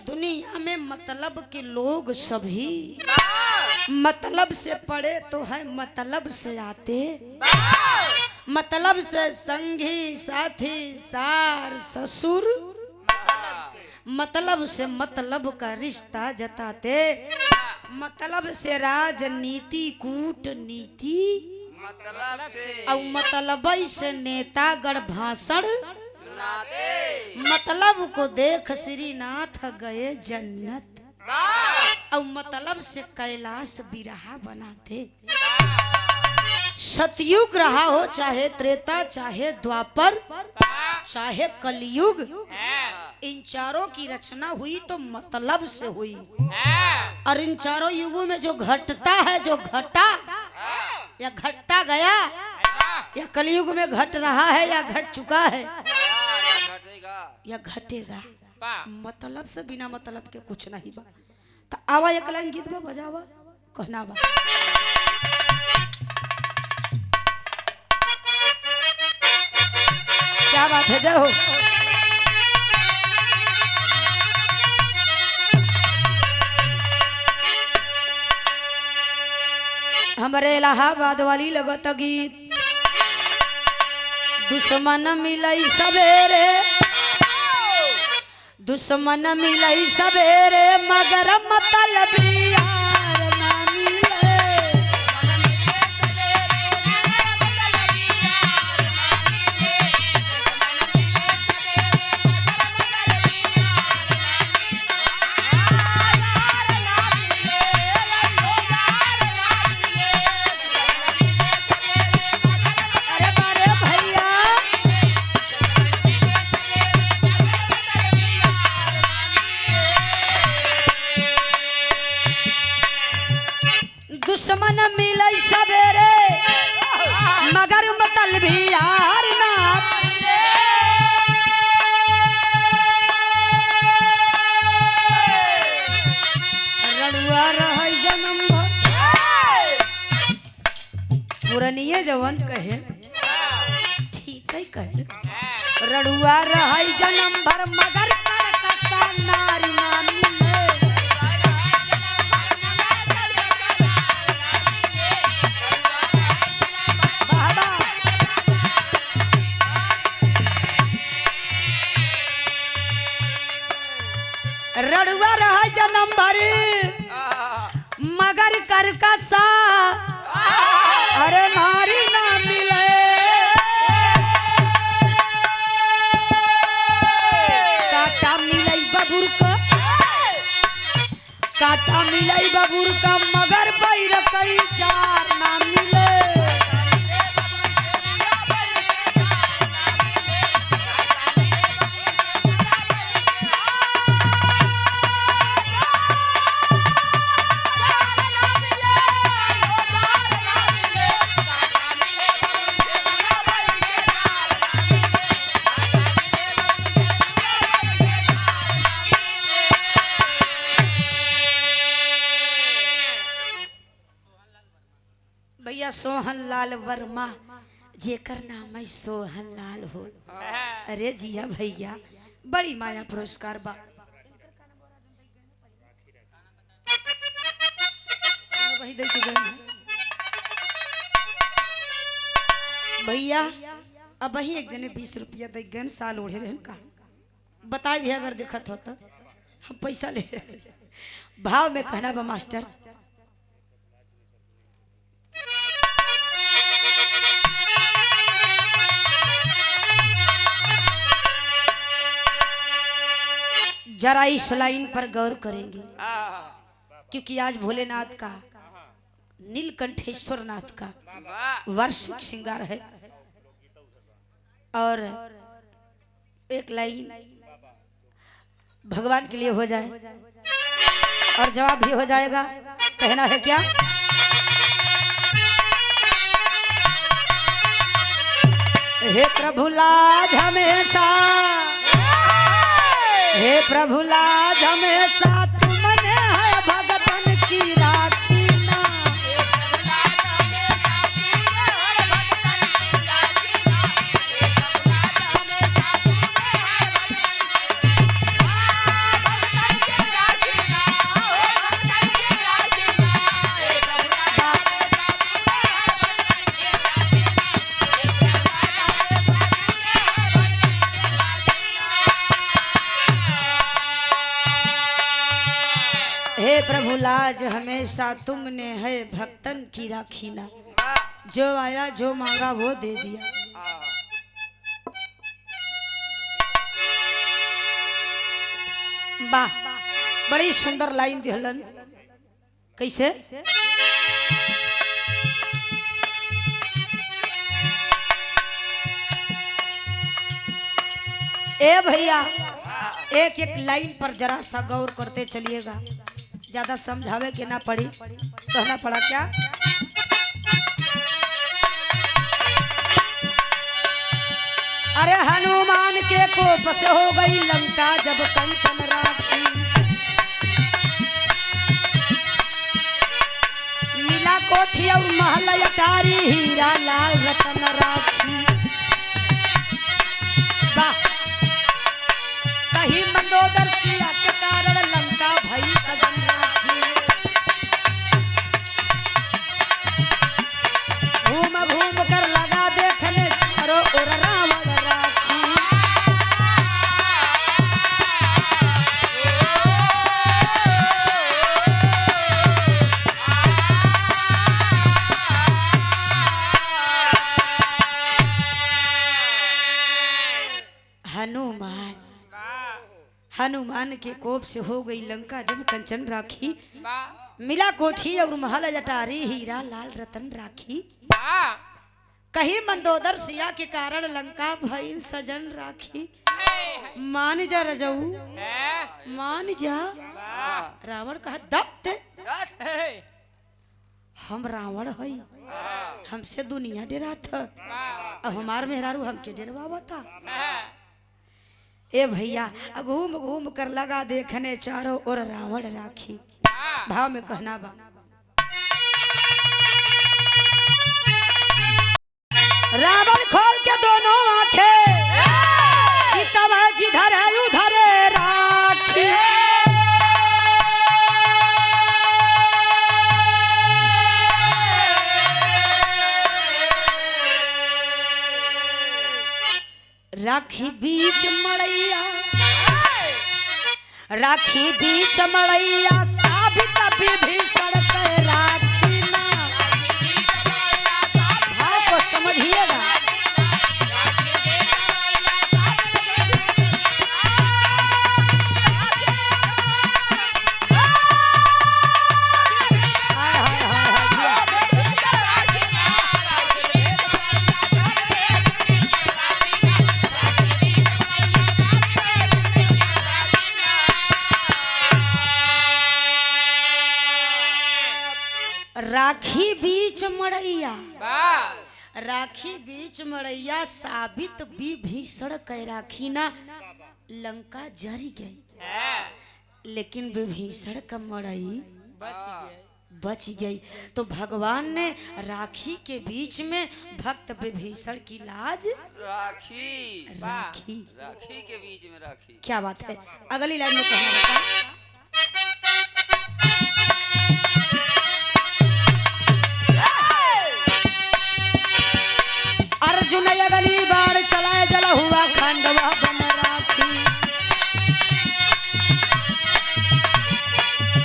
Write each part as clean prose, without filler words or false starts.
दुनिया में मतलब के लोग सभी मतलब से पड़े तो है मतलब से आते, मतलब से संगी साथी सार ससुर, मतलब से मतलब का रिश्ता जताते, मतलब से राजनीति कूटनीति, और मतलब से नेतागढ़ भाषण, मतलब को देख श्रीनाथ गए जन्नत, और मतलब से कैलाश बिरहा बनाते। सतयुग रहा हो चाहे त्रेता चाहे द्वापर चाहे कलयुग, इन चारों की रचना हुई तो मतलब से हुई। और इन चारों युगों में जो घटता है, जो घटा या घटता गया या कलयुग में घट रहा है या घट चुका है या घटेगा, मतलब से बिना मतलब के कुछ नहीं बा। तो आवा एक लाइन गीत बा बजावा कहना बा। क्या बात है, जय हो। हमारे इलाहाबाद वाली लगत गीत, दुश्मन मिलई सवेरे, दुश्मन मिलई सवेरे मगर मतलबी यार ना मिले। दुश्मन मिलई सवेरे मगर मतलबी यार ना मिले। रड़ुआ रहई जन्म भर, पुरनिये जवन कहे ठीक है कहे, रड़ुआ रहई जन्म भर मगर कर कसा नारी ना मिले। रड़ुआ रहा जन्म भर मगर कर कसा अरे नारी ना मिले। काटा मिलई बबुर का, काटा मिलई बबुर का मगर बैर कई चार ना मिले। भैया सोहन लाल वर्मा जेकर नाम है सोहन लाल हो। अरे जिया भैया बड़ी माया पुरस्कार बा। भैया अब वही एक जने 20 रुपया दे गन साल ओढ़े रहन का बता दिया, अगर देखत हो तो हम पैसा ले भाव में कहना बा मास्टर। जरा इस लाइन पर गौर करेंगे क्योंकि आज भोलेनाथ का नीलकंठेश्वर नाथ का वार्षिक श्रृंगार है। और एक लाइन भगवान के लिए हो जाए और जवाब भी हो जाएगा। कहना है क्या? हे प्रभु लाज हमेशा, हे प्रभु लाज हमेशा तुमने है भगतन की राखी ना। हे प्रभु लाज हमेशा तुमने है भक्तन की राखीना, जो आया जो मांगा वो दे दिया। वाह, बड़ी सुंदर लाइन दिहलन। कैसे? ए भैया, एक एक लाइन पर जरा सा गौर करते चलिएगा, ज्यादा समझावे के ना पड़ी। कहना पड़ा क्या? अरे हनुमान के कोप से हो गई लंका जब कंचन राखी, मिला कोठी और महल अटारी, हीरा लाल रतन राखी। वाह, कहीं मंदोदर सिया के कारण लंका भई सजन राखी, घूम घूम कर लगा देखने चारों ओर रावण राखी। हनुमान के कोप से हो गई लंका जब कंचन राखी, मिला कोठी और महल अटारी, हीरा लाल रतन राखी। कहीं मंदोदर सिया के कारण लंका भइल सजन राखी। मान जा रजऊ, मान जा। रावण कहा दत्त, हम रावण हई, हमसे दुनिया डरात, अब हमार मेहरारू हमके डरवा बता। ए भैया, घूम घूम कर लगा देखने चारों ओर रावण राखी। भाव में कहना बा, रावण खोल के दोनों आंखें, सीता जिधर है उधर राखी। राखी बीच मड़ैया, राखी बीच मड़ैया, साबित विभीषण के राखी ना। भाव को समझिएगा। राखी बीच मड़ैया, राखी बीच मड़ैया, साबित विभीषण कै राखी ना। लंका जरी गई, लेकिन विभीषण का मड़ई बच गई। तो भगवान ने राखी के बीच में भक्त विभीषण की लाज राखी, राखी राखी के बीच में राखी। क्या बात है? अगली लाइन में कहना बता, अर्जुन अगली बार चलाए जल हुआ खंडवा बन राखी।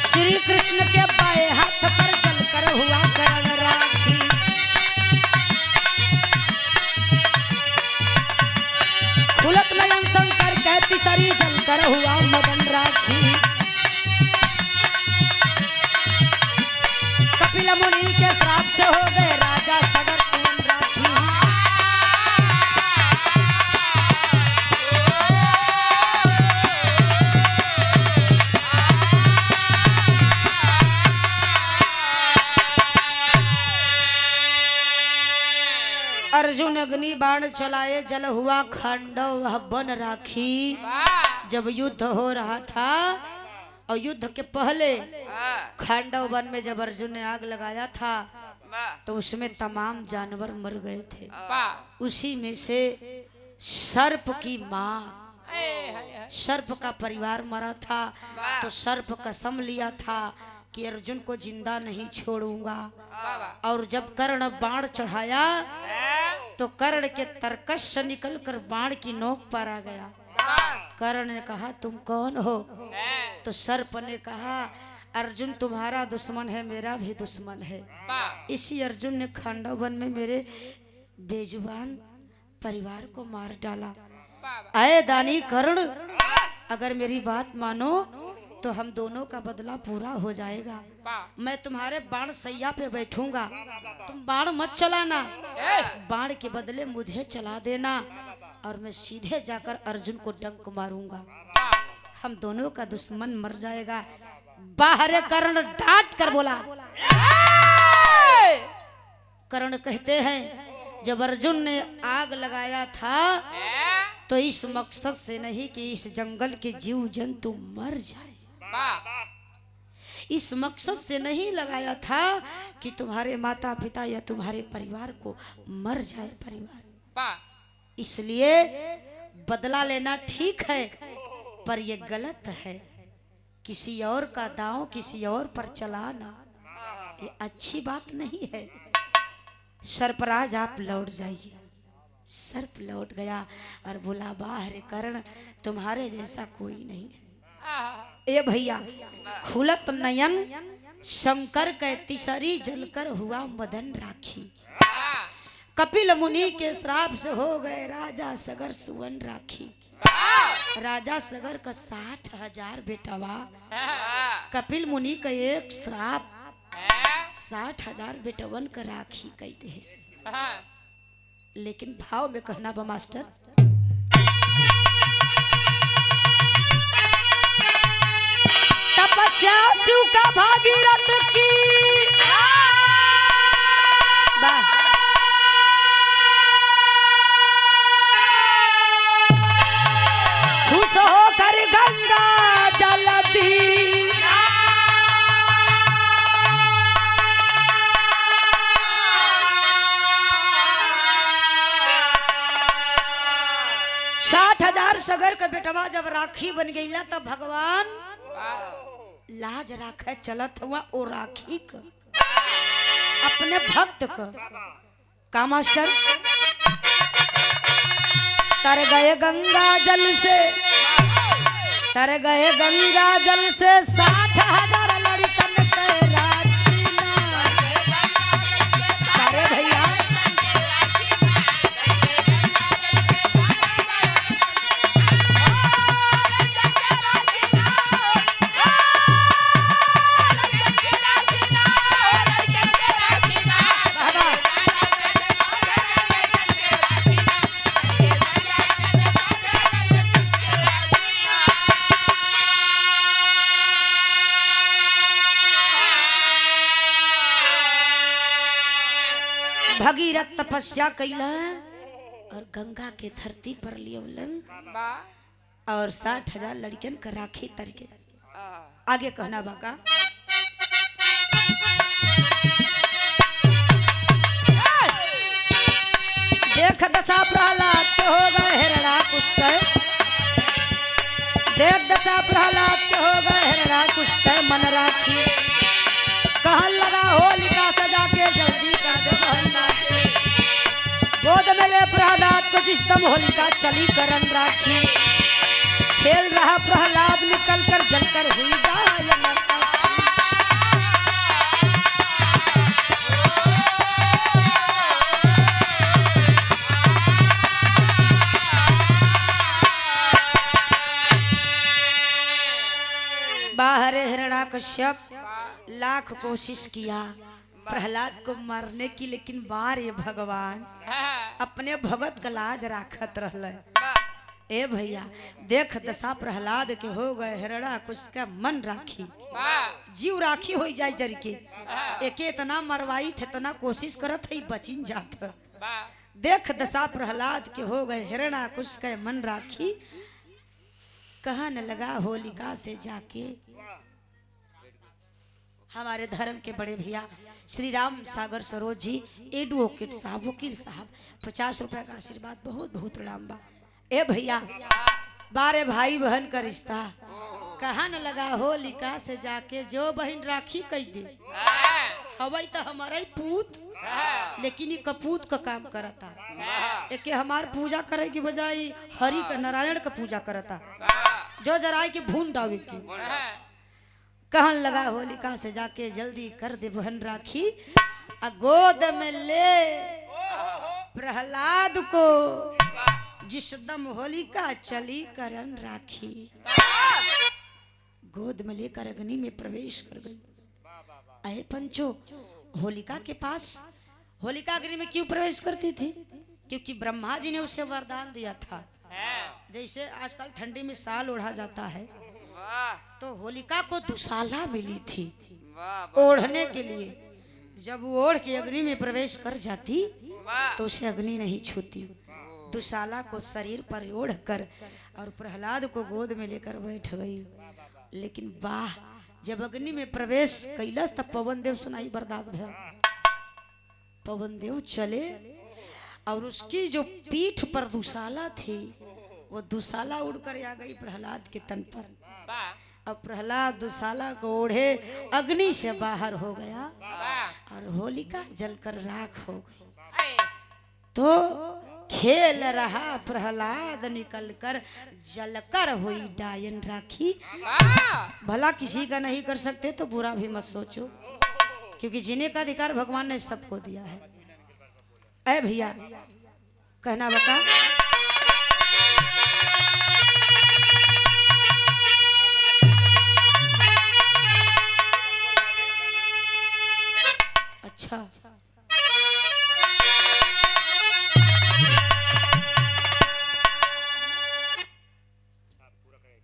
श्री कृष्ण के बाएं हाथ पर जलकर हुआ करण राखी। खुलत नयन शंकर के तिसरी जलकर हुआ मदन राखी। कपिल मुनि के श्राप से हो गए राजा सगर अर्जुन अग्नि बाण चलाए जल हुआ खांडव बन राखी। जब युद्ध हो रहा था और युद्ध के पहले खांडव वन में जब अर्जुन ने आग लगाया था तो उसमें तमाम जानवर मर गए थे। उसी में से सर्प की माँ, सर्प का परिवार मरा था। तो सर्प कसम लिया था कि अर्जुन को जिंदा नहीं छोड़ूंगा। और जब कर्ण बाण चढ़ाया तो कर्ण के तरकश से निकलकर बाण की नोक पर आ गया। कर्ण ने कहा तुम कौन हो? तो सर्प ने कहा अर्जुन तुम्हारा दुश्मन है, मेरा भी दुश्मन है। इसी अर्जुन ने खांडव वन में मेरे बेजुबान परिवार को मार डाला। आए दानी कर्ण, अगर मेरी बात मानो तो हम दोनों का बदला पूरा हो जाएगा। मैं तुम्हारे बाण सैया पे बैठूंगा, तुम बाण मत चलाना, बाण के बदले मुझे चला देना और मैं सीधे जाकर अर्जुन को डंक मारूंगा। हम दोनों का दुश्मन मर जाएगा। बाहर कर्ण डांट कर बोला। कर्ण कहते हैं जब अर्जुन ने आग लगाया था तो इस मकसद से नहीं कि इस जंगल के जीव जंतु मर जाए, इस मकसद से नहीं लगाया था कि तुम्हारे माता पिता या तुम्हारे परिवार को मर जाए परिवार। इसलिए बदला लेना ठीक है पर यह गलत है। किसी और का दांव किसी और पर चलाना ये अच्छी बात नहीं है। सर्पराज आप लौट जाइए। सर्प लौट गया और बोला बाहर कर्ण, तुम्हारे जैसा कोई नहीं है। ए भैया, खुलत नयन शंकर के तिसरी जलकर हुआ मदन राखी। कपिल मुनि के श्राप से हो गए राजा सगर सुवन राखी। राजा सगर का 60,000 बेटवा, कपिल मुनि का एक श्राप 60,000 बेटवन का राखी कहते हैं। लेकिन भाव में कहना बा मास्टर, तपस्या शिव का भागीरथ की खुश होकर गंगा जल दी। 60,000 सगर का बेटवा जब राखी बन गई तब भगवान लाज राखे चलत हुआ ओ राखी का अपने भक्त का मास्टर। तर गए गंगा जल से, तर गए गंगा जल से 60,000 लड़कन के राखी ना। अरे भैया भगीरथ तपस्या कैला और गंगा के धरती पर लियवलन और 60,000 लड़कियन का राखी तर के आगे कहना बाका। देख दशा प्रहलाद के हो गए हिरण्यकुश के, देख दशा प्रहलाद के हो गए हिरण्यकुश के मन राखी। कहन लगा होलिका सजा के जल्दी कर दे बहन। गोद में ले प्रहलाद को जिसदम होलिका चली करन राखी। खेल रहा प्रहलाद निकल कर जलकर हुई गायन। बाहर हिरण्यकश्यप लाख कोशिश किया प्रहलाद को मारने की, लेकिन बार ये भगवान अपने भगत का लाज राखत रहल। ए भैया देख दशा प्रहलाद के हो गए हिरण्यकुश का मन राखी, जीव राखी हो जाए जर के। एके इतना मरवाई थे, इतना कोशिश करत है बचिन जात। देख दशा प्रहलाद के हो गए हिरण्यकुश का मन राखी। कहन लगा होलिका से जाके हमारे धर्म के बड़े भैया श्री राम सागर सरोज जी एडवोकेट साहब, वकील साहब, 50 रुपए का आशीर्वाद, बहुत बहुत प्रणाम बा। ए भैया बारे भाई बहन का रिश्ता कहन लगा होलिका से जाके जो बहन राखी कह दे हवाई तो हमारा ही पूत, लेकिन ये कपूत का काम करता। एक हमार पूजा करे की बजाय हरि का नारायण का पूजा करता, जो जराए के भून डावे के। कहन लगा होलिका से जाके जल्दी कर दे बहन राखी, आ गोद में ले प्रहलाद को, जिस दम होलिका चली करन राखी। गोद में लेकर अग्नि में प्रवेश कर गई। अहे पंचो, होलिका के पास, होलिका अग्नि में क्यों प्रवेश करती थी? क्योंकि ब्रह्मा जी ने उसे वरदान दिया था। जैसे आजकल ठंडी में साल ओढ़ा जाता है, तो होलिका को दुशाला मिली थी ओढ़ने के लिए। जब वो ओढ़ के अग्नि में प्रवेश कर जाती तो उसे अग्नि नहीं छूती। दुशाला को शरीर पर ओढ़ कर और प्रहलाद को गोद में लेकर बैठ गई। लेकिन वाह, जब अग्नि में प्रवेश कैलस तब पवन देव सुनाई बर्दाश्त भर। पवन देव चले और उसकी जो पीठ पर दुशाला थी, वो दुशाला उड़कर आ गई प्रहलाद के तन पर। अब प्रहलाद दुशाला को ओढ़े अग्नि से बाहर हो गया और होलिका जलकर राख हो गई। तो खेल रहा प्रहलाद निकलकर, जलकर हुई डायन राखी। भला किसी का नहीं कर सकते तो बुरा भी मत सोचो, क्योंकि जीने का अधिकार भगवान ने सबको दिया है। ऐ भैया कहना बता, अच्छा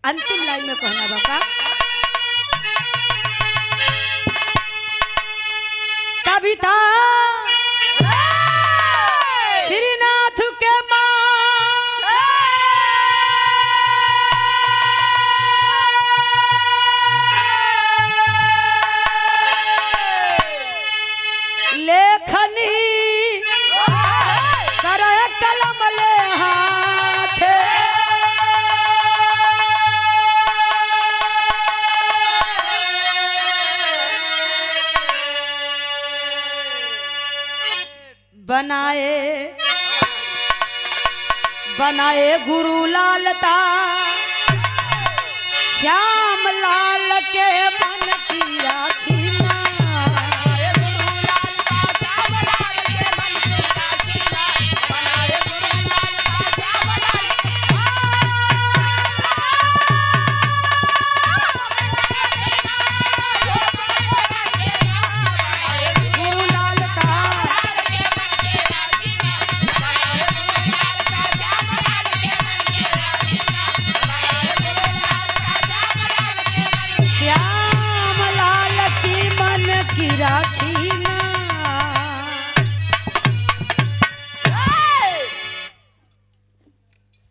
अंतिम लाइन में कहना बका, कविता श्रीनाथ के लेखनी करे कलम ले हाथ, बनाए गुरु लालता श्याम लाल के मन की राखी। श्याम लाल की मन की राखी।